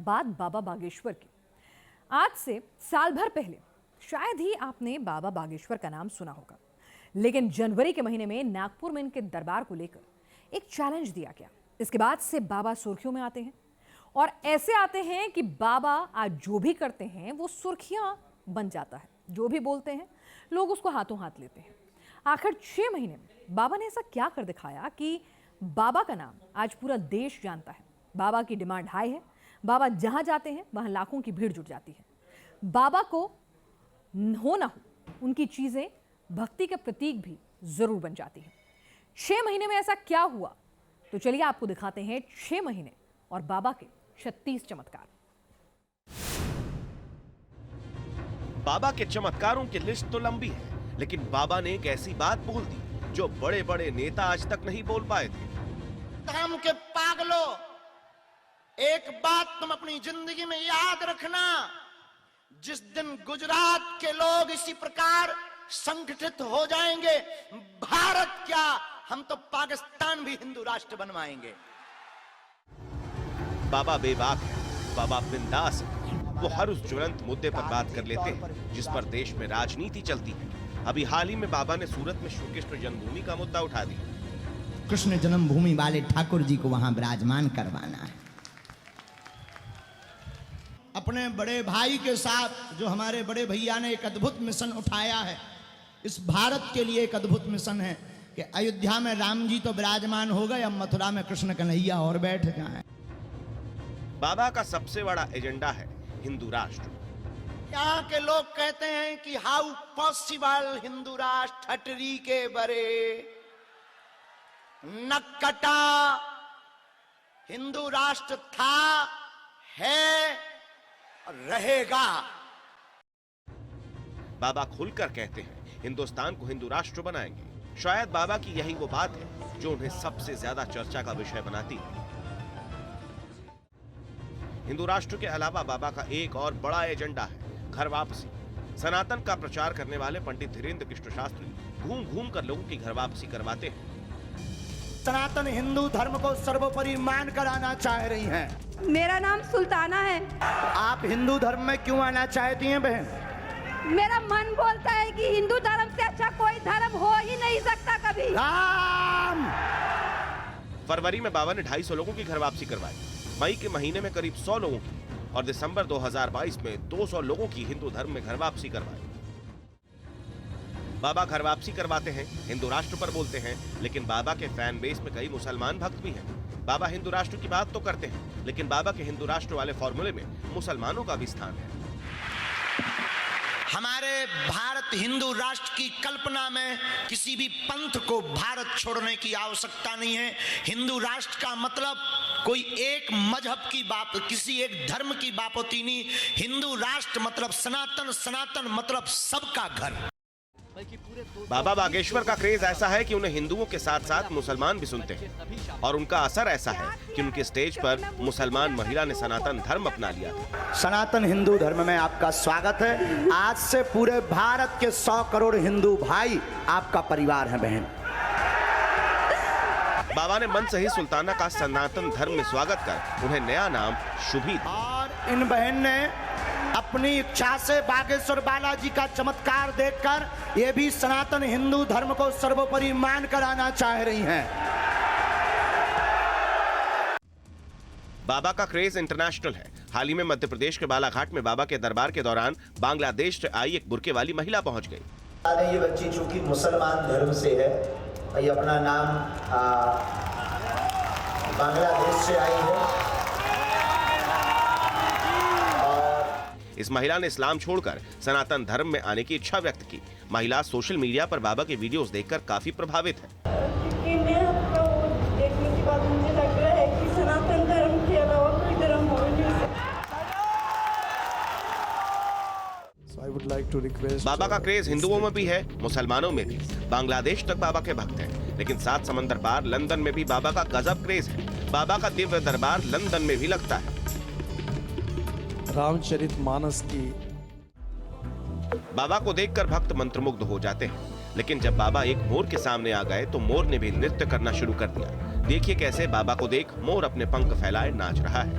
बात बाबा बागेश्वर की। आज से साल भर पहले शायद ही आपने बाबा बागेश्वर का नाम सुना होगा, लेकिन जनवरी के महीने में नागपुर में इनके दरबार को लेकर एक चैलेंज दिया गया। इसके बाद से बाबा सुर्खियों में आते हैं और ऐसे आते हैं कि बाबा आज जो भी करते हैं वो सुर्खियां बन जाता है। जो भी बोलते हैं लोग उसको हाथों हाथ लेते हैं। आखिर 6 महीने में बाबा ने ऐसा क्या कर दिखाया कि बाबा का नाम आज पूरा देश जानता है। बाबा की डिमांड हाई है। बाबा जहां जाते हैं वहां लाखों की भीड़ जुट जाती है। बाबा को हो ना हो उनकी चीजें भक्ति के प्रतीक भी जरूर बन जाती हैं। 6 महीने में ऐसा क्या हुआ, तो चलिए आपको दिखाते हैं 6 महीने और बाबा के 36 चमत्कार। बाबा के चमत्कारों की लिस्ट तो लंबी है, लेकिन बाबा ने एक ऐसी बात बोल दी जो बड़े बड़े नेता आज तक नहीं बोल पाए थे। धर्म के पागलों, एक बात तुम अपनी जिंदगी में याद रखना, जिस दिन गुजरात के लोग इसी प्रकार संगठित हो जाएंगे, भारत क्या हम तो पाकिस्तान भी हिंदू राष्ट्र बनवाएंगे। बाबा बेबाक है, बाबा बिंदास है। वो हर उस ज्वलंत मुद्दे पर बात कर लेते हैं जिस पर देश में राजनीति चलती है। अभी हाल ही में बाबा ने सूरत में श्री कृष्ण जन्मभूमि का मुद्दा उठा दिया। कृष्ण जन्मभूमि वाले ठाकुर जी को वहां विराजमान करवाना है। अपने बड़े भाई के साथ जो हमारे बड़े भैया ने एक अद्भुत मिशन उठाया है, इस भारत के लिए एक अद्भुत मिशन है कि अयोध्या में राम जी तो विराजमान हो गए, अब मथुरा में कृष्ण कन्हैया और बैठ जाएं। बाबा का सबसे बड़ा एजेंडा है हिंदू राष्ट्र। यहाँ के लोग कहते हैं कि हाउ पॉसिबल हिंदू राष्ट्र ठटरी के बरे नक्कटा। हिंदू राष्ट्र था, है और रहेगा। बाबा खुलकर कहते हैं हिंदुस्तान को हिंदू राष्ट्र बनाएंगे। शायद बाबा की यही वो बात है जो उन्हें सबसे ज्यादा चर्चा का विषय बनाती है। हिंदू राष्ट्र के अलावा बाबा का एक और बड़ा एजेंडा है घर वापसी। सनातन का प्रचार करने वाले पंडित धीरेन्द्र कृष्ण शास्त्री घूम घूम कर लोगों की घर वापसी करवाते हैं। सनातन हिंदू धर्म को सर्वोपरि मान कर आना चाह रही हैं। मेरा नाम सुल्ताना है। आप हिंदू धर्म में क्यों आना चाहती हैं बहन? मेरा मन बोलता है कि हिंदू धर्म से अच्छा कोई धर्म हो ही नहीं सकता कभी। राम। फरवरी में बाबा ने 250 लोगों की घर वापसी करवाई, मई के महीने में करीब 100 लोगों की और दिसंबर 2022 में 200 लोगों की हिंदू धर्म में घर वापसी करवाई। बाबा घर वापसी करवाते हैं, हिंदू राष्ट्र पर बोलते हैं, लेकिन बाबा के फैन बेस में कई मुसलमान भक्त भी हैं। बाबा हिंदू राष्ट्र की बात तो करते हैं, लेकिन बाबा के हिंदू राष्ट्र वाले फॉर्मूले में मुसलमानों का भी स्थान है। हमारे भारत हिंदू राष्ट्र की कल्पना में किसी भी पंथ को भारत छोड़ने की आवश्यकता नहीं है। हिंदू राष्ट्र का मतलब कोई एक मजहब की बात, किसी एक धर्म की बात होती नहीं। हिंदू राष्ट्र मतलब सनातन, सनातन मतलब सबका घर। बाबा बागेश्वर का क्रेज ऐसा है कि उन्हें हिंदुओं के साथ साथ मुसलमान भी सुनते हैं और उनका असर ऐसा है कि उनके स्टेज पर मुसलमान महिला ने सनातन धर्म अपना लिया था। सनातन हिंदू धर्म में आपका स्वागत है। आज से पूरे भारत के 100 करोड़ हिंदू भाई आपका परिवार है बहन। बाबा ने मन से ही सुल्ताना का सनातन धर्म में स्वागत कर उन्हें नया नाम शुभी दिया। और इन बहन ने अपनी इच्छा से बागेश्वर बालाजी का चमत्कार देखकर ये भी सनातन हिंदू धर्म को सर्वोपरि मान कर आना चाह रही हैं। बाबा का क्रेज इंटरनेशनल है। हाल ही में मध्य प्रदेश के बालाघाट में बाबा के दरबार के दौरान बांग्लादेश से आई एक बुर्के वाली महिला पहुंच गई। ये बच्ची चूंकि मुसलमान धर्म से है, ये अपना नाम बांग्लादेश से आई है। इस महिला ने इस्लाम छोड़कर सनातन धर्म में आने की इच्छा व्यक्त की। महिला सोशल मीडिया पर बाबा के वीडियोस देखकर काफी प्रभावित है। क्योंकि मैं आपको देखने के बाद मुझे लग रहा है कि सनातन धर्म के अलावा कोई धर्म हो नहीं सकता। बाबा का क्रेज हिंदुओं में भी है, मुसलमानों में भी। बांग्लादेश तक बाबा के भक्त हैं, लेकिन 7 समंदर पार लंदन में भी बाबा का गजब क्रेज है। बाबा का दिव्य दरबार लंदन में भी लगता है। रामचरितमानस की बाबा को देखकर भक्त मंत्रमुग्ध हो जाते हैं, लेकिन जब बाबा एक मोर के सामने आ गए तो मोर ने भी नृत्य करना शुरू कर दिया। देखिए कैसे बाबा को देख मोर अपने पंख फैलाए नाच रहा है।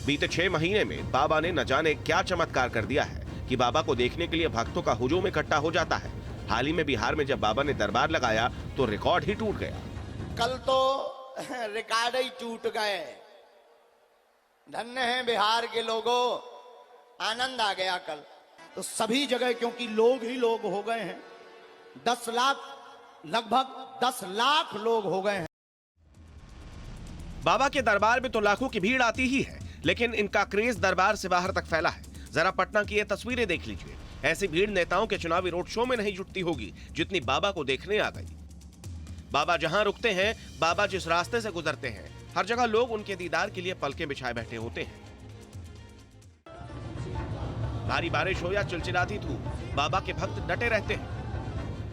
बीते 6 महीने में बाबा ने न जाने क्या चमत्कार कर दिया है कि बाबा को देखने के लिए भक्तों का हुजूम इकट्ठा हो जाता है। हाल ही में बिहार में जब बाबा ने दरबार लगाया तो रिकॉर्ड ही टूट गया। कल तो रिकॉर्ड ही टूट गए। धन्य है बिहार के लोगों, आनंद आ गया कल तो सभी जगह, क्योंकि लोग ही लोग हो गए हैं। 10 लाख, लगभग 10 लाख लोग हो गए हैं। बाबा के दरबार में तो लाखों की भीड़ आती ही है, लेकिन इनका क्रेज दरबार से बाहर तक फैला है। जरा पटना की ये तस्वीरें देख लीजिए। ऐसी भीड़ नेताओं के चुनावी रोड शो में नहीं जुटती होगी जितनी बाबा को देखने आ गई। बाबा जहां रुकते हैं, बाबा जिस रास्ते से गुजरते हैं, हर जगह लोग उनके दीदार के लिए पलके बिछाए बैठे होते हैं। भारी बारिश हो या चिलचिलाती धूप, बाबा के भक्त डटे रहते हैं।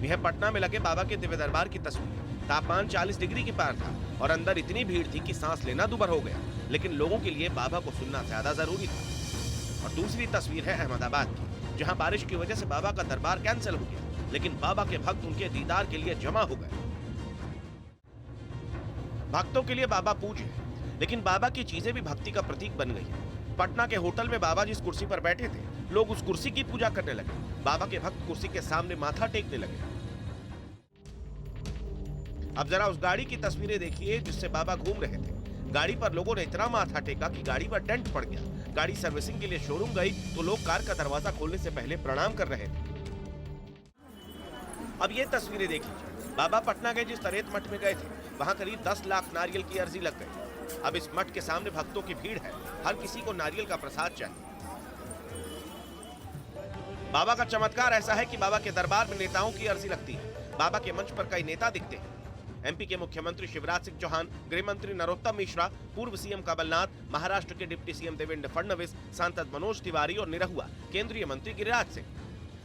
यह पटना में लगे बाबा के दिव्य दरबार की तस्वीर। तापमान 40 डिग्री के पार था और अंदर इतनी भीड़ थी कि सांस लेना दूभर हो गया, लेकिन लोगों के लिए बाबा को सुनना ज्यादा जरूरी था। और दूसरी तस्वीर है अहमदाबाद की, जहां बारिश की वजह से बाबा का दरबार कैंसिल हो गया, लेकिन बाबा के भक्त उनके दीदार के लिए जमा हो गए। भक्तों के लिए बाबा पूज्य है, लेकिन बाबा की चीजें भी भक्ति का प्रतीक बन गई है। पटना के होटल में बाबा जिस कुर्सी पर बैठे थे, लोग उस कुर्सी की पूजा करने लगे। बाबा के भक्त कुर्सी के सामने माथा टेकने लगे। अब जरा उस गाड़ी की तस्वीरें देखिए जिससे बाबा घूम रहे थे। गाड़ी पर लोगों ने इतना माथा टेका कि गाड़ी पर डेंट पड़ गया। गाड़ी सर्विसिंग के लिए शोरूम गई तो लोग कार का दरवाजा खोलने से पहले प्रणाम कर रहे थे। अब ये तस्वीरें देख लीजिए। बाबा पटना के जिस तरेत मठ में गए थे, वहां करीब 10 लाख नारियल की अर्जी लग गई। अब इस मठ के सामने भक्तों की भीड़ है, हर किसी को नारियल का प्रसाद चाहिए। बाबा का चमत्कार ऐसा है कि बाबा के दरबार में नेताओं की अर्जी लगती है। बाबा के मंच पर कई नेता दिखते हैं। एमपी के मुख्यमंत्री शिवराज सिंह चौहान, गृह मंत्री नरोत्तम मिश्रा, पूर्व सीएम कमलनाथ, महाराष्ट्र के डिप्टी सीएम देवेंद्र फडणवीस, सांसद मनोज तिवारी और निरहुआ केंद्रीय मंत्री गिरिराज सिंह।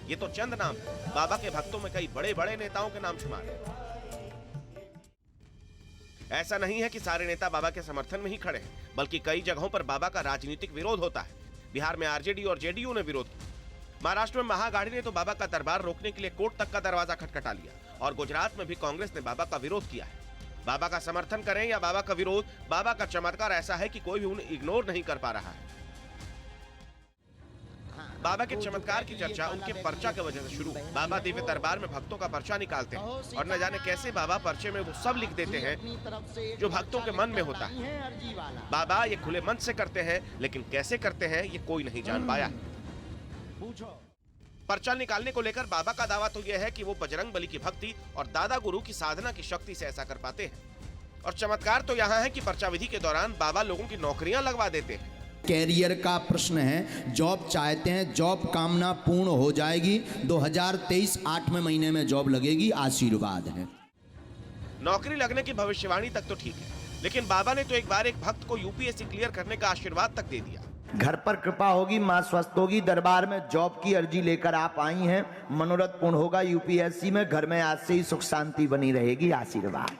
ये तो चंद नाम है। बाबा के भक्तों में कई बड़े बड़े नेताओं के नाम शुमार हैं। ऐसा नहीं है कि सारे नेता बाबा के समर्थन में ही खड़े हैं, बल्कि कई जगहों पर बाबा का राजनीतिक विरोध होता है। बिहार में आरजेडी और जेडीयू ने विरोध किया। महाराष्ट्र में महागाड़ी ने तो बाबा का दरबार रोकने के लिए कोर्ट तक का दरवाजा खटखटा लिया, और गुजरात में भी कांग्रेस ने बाबा का विरोध किया है। बाबा का समर्थन करें या बाबा का विरोध, बाबा का चमत्कार ऐसा है कि कोई भी उन्हें इग्नोर नहीं कर पा रहा है। बाबा के चमत्कार की चर्चा उनके पर्चा की वजह से शुरू। बाबा दिव्य दरबार में भक्तों का पर्चा निकालते हैं और न जाने कैसे बाबा पर्चे में वो सब लिख देते हैं जो भक्तों के मन में होता है। बाबा ये खुले मन से करते हैं, लेकिन कैसे करते हैं ये कोई नहीं जान पाया है। पर्चा निकालने को लेकर बाबा का दावा तो यह है कि वो बजरंग बली की भक्ति और दादा गुरु की साधना की शक्ति से ऐसा कर पाते हैं। और चमत्कार तो यहाँ है कि पर्चा विधि के दौरान बाबा लोगों की नौकरियां लगवा देते हैं। कैरियर का प्रश्न है, जॉब चाहते हैं, जॉब कामना पूर्ण हो जाएगी। 2023 8वें महीने में जॉब लगेगी, आशीर्वाद है। नौकरी लगने की भविष्यवाणी तक तो ठीक है, लेकिन बाबा ने तो एक बार एक भक्त को यूपीएससी क्लियर करने का आशीर्वाद तक दे दिया। घर पर कृपा होगी, माँ स्वस्थ होगी। दरबार में जॉब की अर्जी लेकर आप आई हैं, मनोरथ पूर्ण होगा। यूपीएससी में घर में आज से ही सुख शांति बनी रहेगी, आशीर्वाद।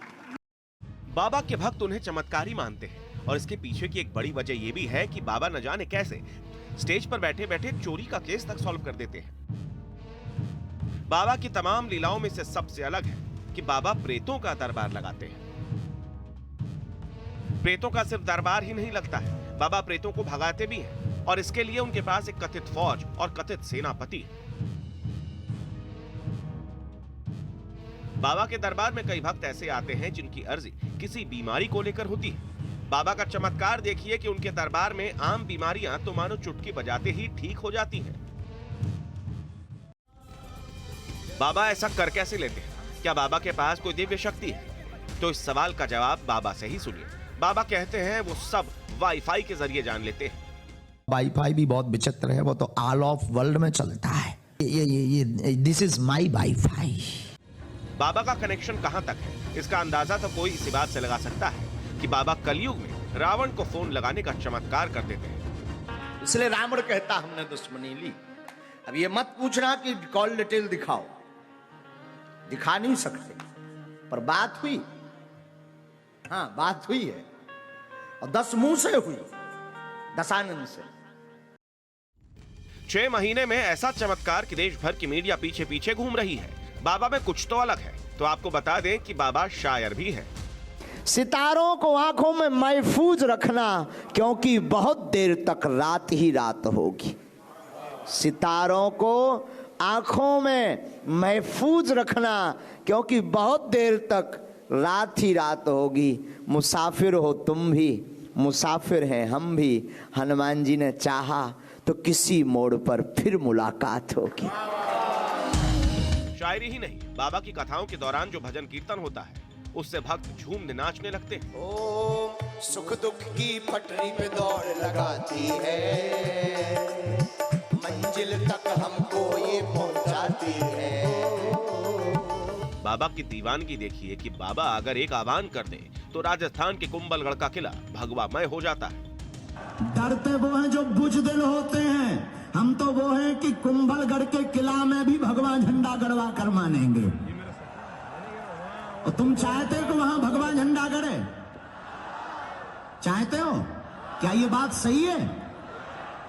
बाबा के भक्त उन्हें चमत्कारी मानते हैं, और इसके पीछे की एक बड़ी वजह यह भी है कि बाबा न जाने कैसे स्टेज पर बैठे बैठे चोरी का केस तक सॉल्व कर देते हैं। बाबा की तमाम लीलाओं में से सबसे अलग है कि बाबा प्रेतों का दरबार लगाते हैं। प्रेतों का सिर्फ दरबार ही नहीं लगता है, बाबा प्रेतों को भगाते भी हैं, और इसके लिए उनके पास एक कथित फौज और कथित सेनापति है। बाबा के दरबार में कई भक्त ऐसे आते हैं जिनकी अर्जी किसी बीमारी को लेकर होती है। बाबा का चमत्कार देखिए कि उनके दरबार में आम बीमारियां तो मानो चुटकी बजाते ही ठीक हो जाती हैं। बाबा ऐसा कर कैसे लेते हैं? क्या बाबा के पास कोई दिव्य शक्ति है? तो इस सवाल का जवाब बाबा से ही सुनिए। बाबा कहते हैं वो सब वाईफाई के जरिए जान लेते हैं। वाईफाई भी बहुत विचित्र है, वो तो ऑल ऑफ वर्ल्ड में चलता है। ये दिस इज माई वाईफाई। बाबा का कनेक्शन कहां तक है, इसका अंदाजा तो कोई इसी बात से लगा सकता है कि बाबा कलयुग में रावण को फोन लगाने का चमत्कार कर देते हैं। इसलिए रावण कहता हमने दुश्मनी ली। अब ये मत पूछना कि कॉल डिटेल दिखाओ, दिखा नहीं सकते, पर बात हुई। हाँ, बात हुई है, और 10 मुंह से हुई, दशानंद से। 6 महीने में ऐसा चमत्कार कि देश भर की मीडिया पीछे पीछे घूम रही है। बाबा में कुछ तो अलग है, तो आपको बता दें कि बाबा शायर भी है। सितारों को आंखों में महफूज रखना, क्योंकि बहुत देर तक रात ही रात होगी। सितारों को आंखों में महफूज रखना, क्योंकि बहुत देर तक रात ही रात होगी। मुसाफिर हो तुम भी, मुसाफिर हैं हम भी, हनुमान जी ने चाहा तो किसी मोड़ पर फिर मुलाकात होगी। शायरी ही नहीं, बाबा की कथाओं के दौरान जो भजन कीर्तन होता है उससे भक्त झूमने नाचने लगते हैं। ओम सुख दुख की पटरी पे दौड़ लगाती है, मंजिल तक हमको ये पहुंचाती है। बाबा की दीवानगी देखिए कि बाबा अगर एक आह्वान कर दे तो राजस्थान के कुंभलगढ़ का किला भगवामय हो जाता है। डरते वो हैं जो बुजदिल होते हैं, हम तो वो हैं कि कुंभलगढ़ के किला में भी भगवा झंडा गड़वा कर मानेंगे। और तुम चाहते हो कि वहां भगवा झंडा गड़े? चाहते हो? क्या ये बात सही है?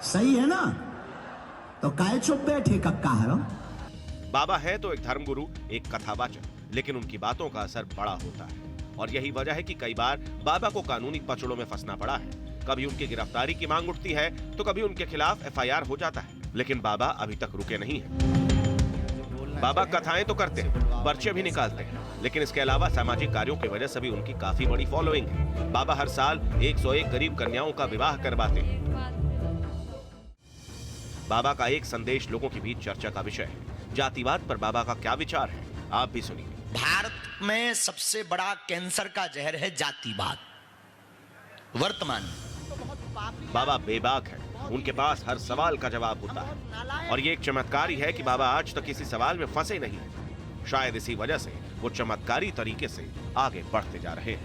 सही है ना? तो काहे चुप बैठे कक्का है? बाबा है तो एक धर्मगुरु, एक कथावाचक, लेकिन उनकी बातों का असर बड़ा होता है और यही वजह है कि कई बार बाबा को कानूनी पचड़ों में फंसना पड़ा है। कभी उनकी गिरफ्तारी की मांग उठती है तो कभी उनके खिलाफ एफआईआर हो जाता है, लेकिन बाबा अभी तक रुके नहीं हैं। बाबा कथाएं तो करते हैं, पर्चे भी निकालते हैं, लेकिन इसके अलावा सामाजिक कार्यों की वजह से भी उनकी काफी बड़ी फॉलोइंग है। बाबा हर साल 101 गरीब कन्याओं का विवाह करवाते हैं। बाबा का एक संदेश लोगों के बीच चर्चा का विषय है। जातिवाद पर बाबा का क्या विचार है, आप भी सुनिए। भारत में सबसे बड़ा कैंसर का जहर है जातिवाद। वर्तमान में बाबा बेबाक है, उनके पास हर सवाल का जवाब होता है और ये एक चमत्कार ही है कि बाबा आज तक किसी सवाल में फंसे नहीं हैं। शायद इसी वजह से वो चमत्कारी तरीके से आगे बढ़ते जा रहे हैं।